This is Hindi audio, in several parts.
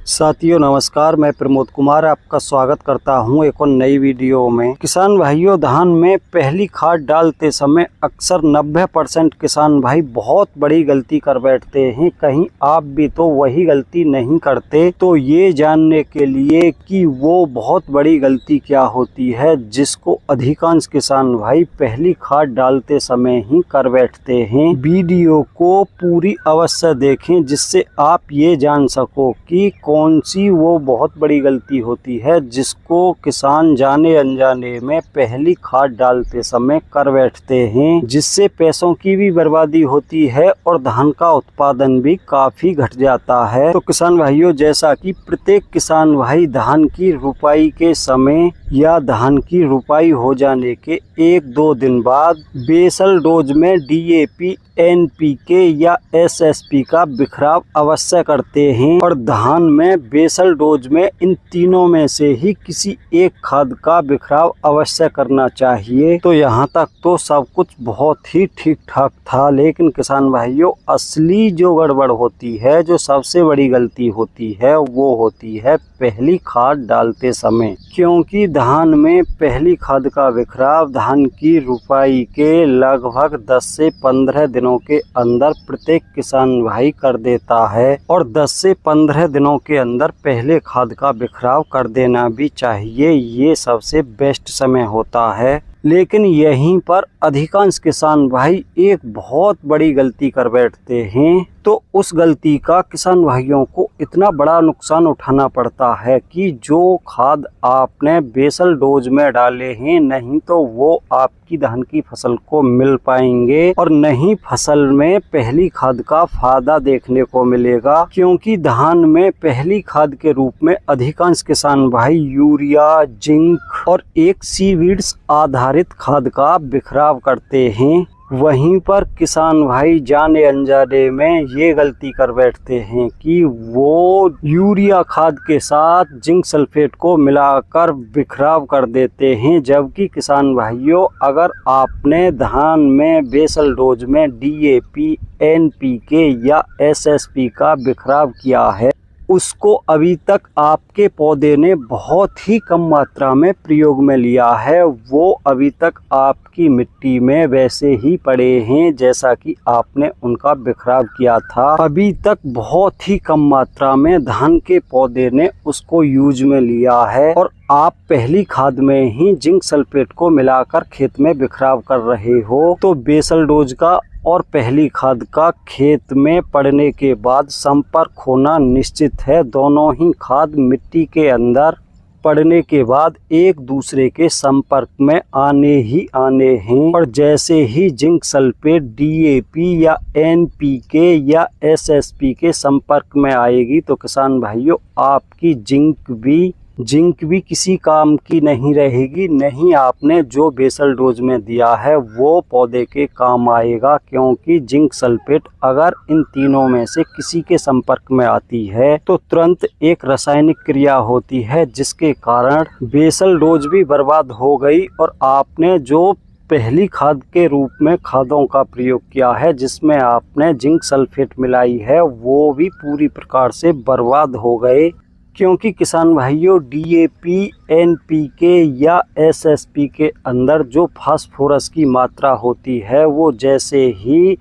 साथियों नमस्कार, मैं प्रमोद कुमार आपका स्वागत करता हूं एक और नई वीडियो में। किसान भाइयों, धान में पहली खाद डालते समय अक्सर 90% किसान भाई बहुत बड़ी गलती कर बैठते हैं। कहीं आप भी तो वही गलती नहीं करते? तो ये जानने के लिए कि वो बहुत बड़ी गलती क्या होती है जिसको अधिकांश किसान भाई पहली खाद डालते समय ही कर बैठते हैं, वीडियो को पूरी अवश्य देखें जिससे आप ये जान सको कि कौन सी वो बहुत बड़ी गलती होती है जिसको किसान जाने अनजाने में पहली खाद डालते समय कर बैठते हैं, जिससे पैसों की भी बर्बादी होती है और धान का उत्पादन भी काफी घट जाता है। तो किसान भाइयों, जैसा कि प्रत्येक किसान भाई धान की रुपाई के समय या धान की रुपाई हो जाने के 1-2 दिन बाद बेसल डोज में DAP, NPK या SSP का बिखराव अवश्य करते हैं और धान में बेसल डोज में इन तीनों में से ही किसी एक खाद का बिखराव अवश्य करना चाहिए। तो यहाँ तक तो सब कुछ बहुत ही ठीक ठाक था, लेकिन किसान भाइयों, असली जो गड़बड़ होती है, जो सबसे बड़ी गलती होती है, वो होती है पहली खाद डालते समय। क्योंकि धान में पहली खाद का बिखराव धान की रुपाई के लगभग 10 से 15 दिनों के अंदर प्रत्येक किसान भाई कर देता है और 10 से 15 दिनों के अंदर पहले खाद का बिखराव कर देना भी चाहिए। ये सबसे बेस्ट समय होता है। लेकिन यहीं पर अधिकांश किसान भाई एक बहुत बड़ी गलती कर बैठते हैं। तो उस गलती का किसान भाइयों को इतना बड़ा नुकसान उठाना पड़ता है कि जो खाद आपने बेसल डोज में डाले हैं, नहीं तो वो आपकी धान की फसल को मिल पाएंगे और नहीं फसल में पहली खाद का फायदा देखने को मिलेगा। क्योंकि धान में पहली खाद के रूप में अधिकांश किसान भाई यूरिया, जिंक और एक सीवीड्स आधारित खाद का बिखराव करते हैं। वहीं पर किसान भाई जाने अनजाने में ये गलती कर बैठते हैं कि वो यूरिया खाद के साथ जिंक सल्फेट को मिलाकर बिखराव कर देते हैं। जबकि किसान भाइयों, अगर आपने धान में बेसल डोज में DAP, NPK या SSP का बिखराव किया है, उसको अभी तक आपके पौधे ने बहुत ही कम मात्रा में प्रयोग में लिया है। वो अभी तक आपकी मिट्टी में वैसे ही पड़े हैं जैसा कि आपने उनका बिखराव किया था। अभी तक बहुत ही कम मात्रा में धान के पौधे ने उसको यूज में लिया है और आप पहली खाद में ही जिंक सल्फेट को मिलाकर खेत में बिखराव कर रहे हो। तो बेसल डोज का और पहली खाद का खेत में पड़ने के बाद संपर्क होना निश्चित है। दोनों ही खाद मिट्टी के अंदर पड़ने के बाद एक दूसरे के संपर्क में आने ही आने हैं और जैसे ही जिंक सल्फेट DAP या NPK या SSP के संपर्क में आएगी तो किसान भाइयों, आपकी जिंक भी किसी काम की नहीं रहेगी। नहीं आपने जो बेसल डोज में दिया है वो पौधे के काम आएगा। क्योंकि जिंक सल्फेट अगर इन तीनों में से किसी के संपर्क में आती है तो तुरंत एक रासायनिक क्रिया होती है जिसके कारण बेसल डोज भी बर्बाद हो गई और आपने जो पहली खाद के रूप में खादों का प्रयोग किया है जिसमें आपने जिंक सल्फेट मिलाई है, वो भी पूरी प्रकार से बर्बाद हो गए। क्योंकि किसान भाइयों, DAP, NPK या SSP के अंदर जो फास्फोरस की मात्रा होती है वो जैसे ही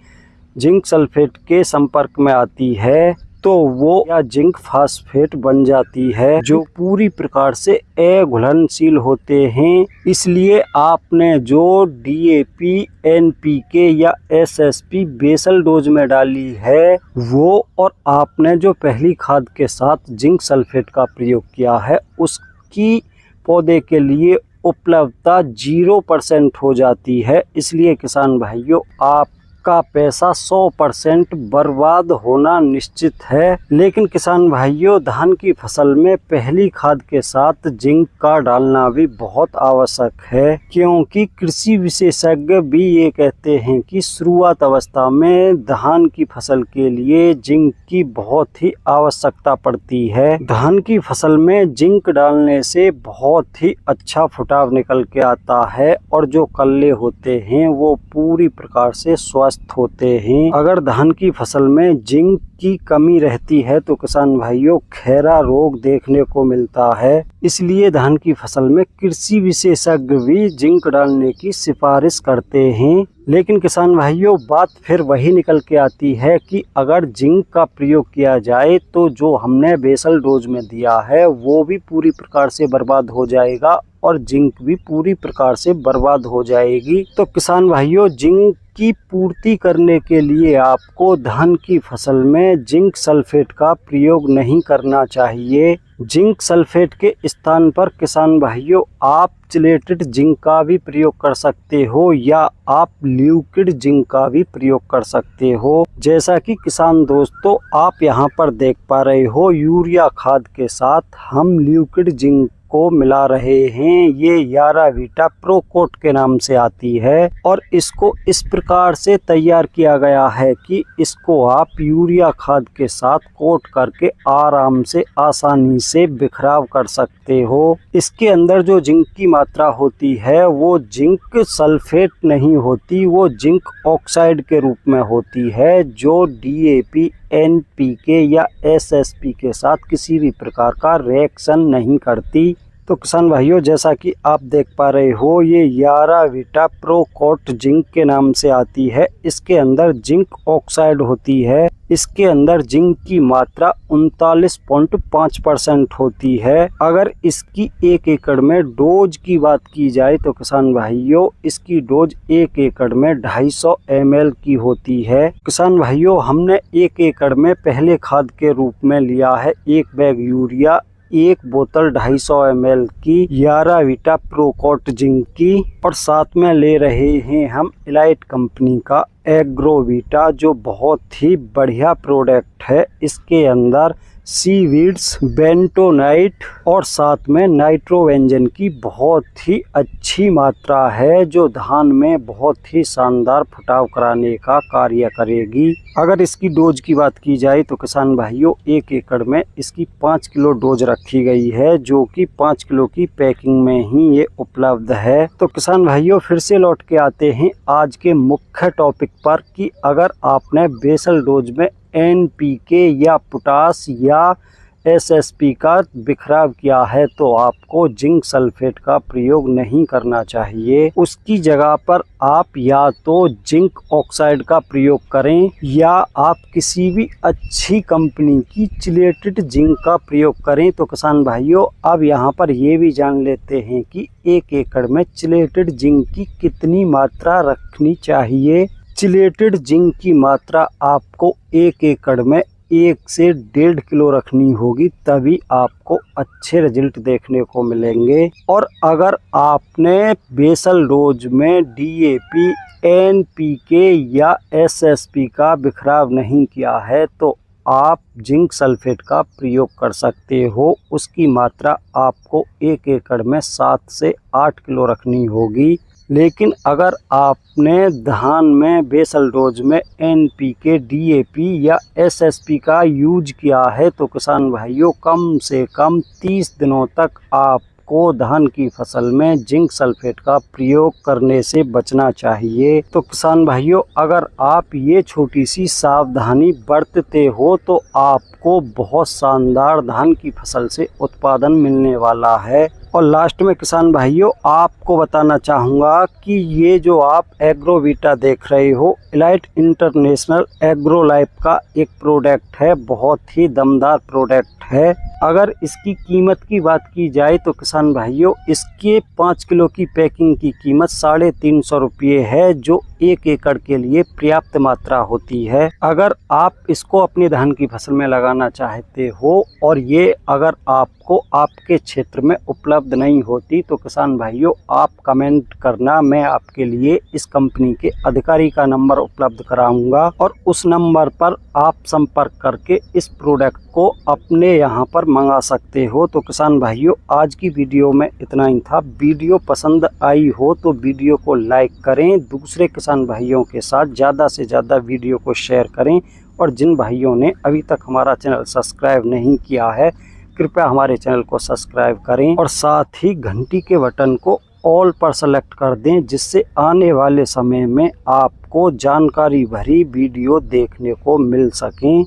जिंक सल्फेट के संपर्क में आती है तो वो या जिंक फास्फेट बन जाती है जो पूरी प्रकार से अघुलनशील होते हैं। इसलिए आपने जो DAP, NPK या SSP बेसल डोज में डाली है वो और आपने जो पहली खाद के साथ जिंक सल्फेट का प्रयोग किया है उसकी पौधे के लिए उपलब्धता 0% हो जाती है। इसलिए किसान भाइयों, आपका पैसा 100% बर्बाद होना निश्चित है। लेकिन किसान भाइयों, धान की फसल में पहली खाद के साथ जिंक का डालना भी बहुत आवश्यक है। क्योंकि कृषि विशेषज्ञ भी ये कहते हैं कि शुरुआत अवस्था में धान की फसल के लिए जिंक की बहुत ही आवश्यकता पड़ती है। धान की फसल में जिंक डालने से बहुत ही अच्छा फुटाव निकल के आता है और जो कल्ले होते हैं वो पूरी प्रकार से स्वस्थ होते हैं। अगर धान की फसल में जिंक की कमी रहती है तो किसान भाइयों खैरा रोग देखने को मिलता है। इसलिए धान की फसल में कृषि विशेषज्ञ भी जिंक डालने की सिफारिश करते हैं। लेकिन किसान भाइयों बात फिर वही निकल के आती है कि अगर जिंक का प्रयोग किया जाए तो जो हमने बेसल डोज में दिया है वो भी पूरी प्रकार से बर्बाद हो जाएगा और जिंक भी पूरी प्रकार से बर्बाद हो जाएगी। तो किसान भाइयों जिंक की पूर्ति करने के लिए आपको धान की फसल में जिंक सल्फेट का प्रयोग नहीं करना चाहिए। जिंक सल्फेट के स्थान पर किसान भाइयों आप चिलेटेड जिंक का भी प्रयोग कर सकते हो या आप लिक्विड जिंक का भी प्रयोग कर सकते हो। जैसा कि किसान दोस्तों आप यहाँ पर देख पा रहे हो यूरिया खाद के साथ हम लिक्विड जिंक को मिला रहे हैं। ये यारावीटा प्रोकोट के नाम से आती है और इसको इस प्रकार से तैयार किया गया है कि इसको आप यूरिया खाद के साथ कोट करके आराम से आसानी से बिखराव कर सकते हो। इसके अंदर जो जिंक की मात्रा होती है वो जिंक सल्फेट नहीं होती, वो जिंक ऑक्साइड के रूप में होती है जो DAP NPK या SSP के साथ किसी भी प्रकार का रिएक्शन नहीं करती। तो किसान भाइयों जैसा कि आप देख पा रहे हो ये यारावीटा प्रोकोट जिंक के नाम से आती है। इसके अंदर जिंक ऑक्साइड होती है। इसके अंदर जिंक की मात्रा 39.5% होती है। अगर इसकी 1 एकड़ में डोज की बात की जाए तो किसान भाइयों इसकी डोज 1 एकड़ में 250 ml की होती है। किसान भाइयों हमने 1 एकड़ में पहले खाद के रूप में लिया है 1 बैग यूरिया, 1 बोतल 250 ml की यारावीटा प्रोकोट जिंक की और साथ में ले रहे हैं हम इलाइट कंपनी का एग्रोवीटा जो बहुत ही बढ़िया प्रोडक्ट है। इसके अंदर सीवीड्स, बेंटोनाइट और साथ में नाइट्रोवेंजन की बहुत ही अच्छी मात्रा है जो धान में बहुत ही शानदार फटाव कराने का कार्य करेगी। अगर इसकी डोज की बात की जाए तो किसान भाइयों 1 एकड़ में इसकी 5 किलो डोज रखी गई है जो कि 5 किलो की पैकिंग में ही ये उपलब्ध है। तो किसान भाइयों फिर से लौट के आते हैं आज के मुख्य टॉपिक पर कि अगर आपने बेसल डोज में NPK या पोटास या SSP का बिखराव किया है तो आपको जिंक सल्फेट का प्रयोग नहीं करना चाहिए। उसकी जगह पर आप या तो जिंक ऑक्साइड का प्रयोग करें या आप किसी भी अच्छी कंपनी की चिलेटेड जिंक का प्रयोग करें। तो किसान भाइयों अब यहाँ पर ये भी जान लेते हैं कि 1 एकड़ में चिलेटेड जिंक की कितनी मात्रा रखनी चाहिए। चिलेटेड जिंक की मात्रा आपको 1 एकड़ में 1 से 1.5 किलो रखनी होगी तभी आपको अच्छे रिजल्ट देखने को मिलेंगे। और अगर आपने बेसल डोज में DAP NPK या SSP का बिखराव नहीं किया है तो आप जिंक सल्फेट का प्रयोग कर सकते हो। उसकी मात्रा आपको 1 एकड़ में 7 से 8 किलो रखनी होगी। लेकिन अगर आपने धान में बेसल डोज में NPK, DAP या SSP का यूज किया है तो किसान भाइयों कम से कम 30 दिनों तक आपको धान की फसल में जिंक सल्फेट का प्रयोग करने से बचना चाहिए। तो किसान भाइयों अगर आप ये छोटी सी सावधानी बरतते हो तो आपको बहुत शानदार धान की फसल से उत्पादन मिलने वाला है। और लास्ट में किसान भाइयों आपको बताना चाहूँगा कि ये जो आप एग्रोवीटा देख रहे हो इलाइट इंटरनेशनल एग्रोलाइफ का एक प्रोडक्ट है, बहुत ही दमदार प्रोडक्ट है। अगर इसकी कीमत की बात की जाए तो किसान भाइयों इसके 5 किलो की पैकिंग की कीमत 350 रुपये है जो 1 एकड़ के लिए पर्याप्त मात्रा होती है। अगर आप इसको अपनी धान की फसल में लगाना चाहते हो और ये अगर आपको आपके क्षेत्र में उपलब्ध नहीं होती तो किसान भाइयों आप कमेंट करना, मैं आपके लिए इस कंपनी के अधिकारी का नंबर उपलब्ध कराऊंगा और उस नंबर पर आप संपर्क करके इस प्रोडक्ट को अपने यहाँ पर मंगा सकते हो। तो किसान भाइयों आज की वीडियो में इतना ही था। वीडियो पसंद आई हो तो वीडियो को लाइक करें, दूसरे किसान भाइयों के साथ ज़्यादा से ज़्यादा वीडियो को शेयर करें और जिन भाइयों ने अभी तक हमारा चैनल सब्सक्राइब नहीं किया है कृपया हमारे चैनल को सब्सक्राइब करें और साथ ही घंटी के बटन को ऑल पर सेलेक्ट कर दें जिससे आने वाले समय में आपको जानकारी भरी वीडियो देखने को मिल सकें।